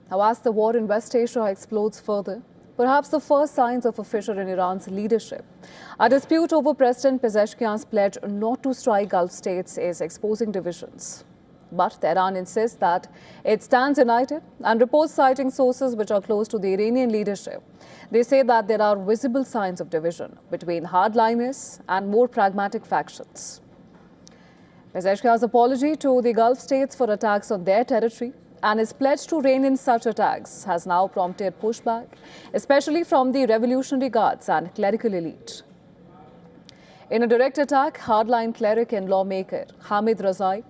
Now, as the war in West Asia explodes further, perhaps the first signs of a fissure in Iran's leadership, a dispute over President Pezeshkian's pledge not to strike Gulf states is exposing divisions. But Tehran insists that it stands united, and reports citing sources which are close to the Iranian leadership. They say that there are visible signs of division between hardliners and more pragmatic factions. Pezeshkian's apology to the Gulf states for attacks on their territory and his pledge to rein in such attacks has now prompted pushback, especially from the Revolutionary Guards and clerical elite. In a direct attack, hardline cleric and lawmaker Hamid Razai,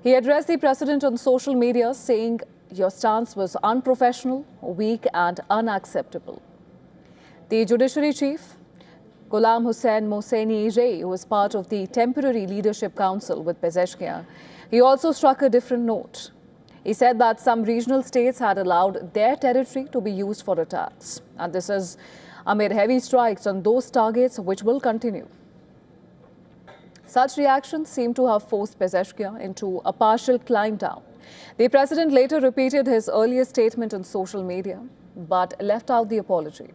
he addressed the president on social media saying, "Your stance was unprofessional, weak and unacceptable." The judiciary chief, Ghulam Hussain Mohseni-Ej, who was part of the temporary leadership council with Pezeshkian, he also struck a different note. He said that some regional states had allowed their territory to be used for attacks, and this is amid heavy strikes on those targets which will continue. Such reactions seem to have forced Pezeshkian into a partial climb down. The president later repeated his earlier statement on social media, but left out the apology.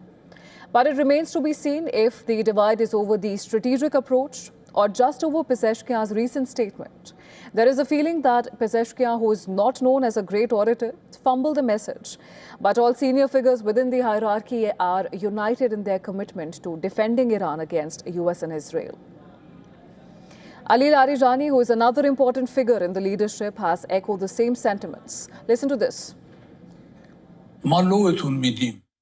But it remains to be seen if the divide is over the strategic approach or just over Pezeshkian's recent statement. There is a feeling that Pezeshkian, who is not known as a great orator, fumbled the message. But all senior figures within the hierarchy are united in their commitment to defending Iran against U.S. and Israel. Ali Larijani, who is another important figure in the leadership, has echoed the same sentiments. Listen to this.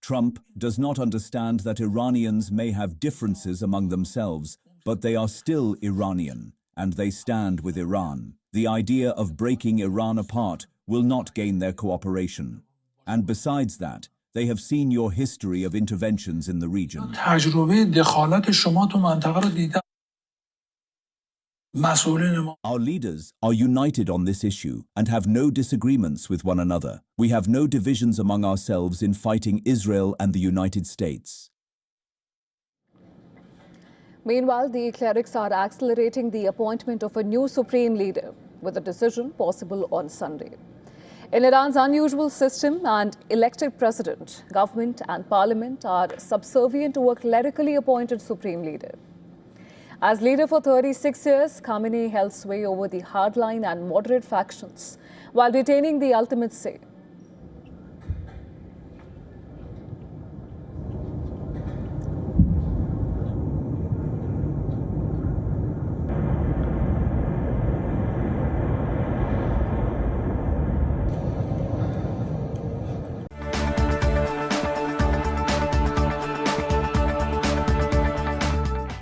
Trump does not understand that Iranians may have differences among themselves, but they are still Iranian, and they stand with Iran. The idea of breaking Iran apart will not gain their cooperation. And besides that, they have seen your history of interventions in the region. Our leaders are united on this issue and have no disagreements with one another. We have no divisions among ourselves in fighting Israel and the United States. Meanwhile, the clerics are accelerating the appointment of a new supreme leader, with a decision possible on Sunday. In Iran's unusual system and elected president, government and parliament are subservient to a clerically appointed supreme leader. As leader for 36 years, Khamenei held sway over the hardline and moderate factions while retaining the ultimate say.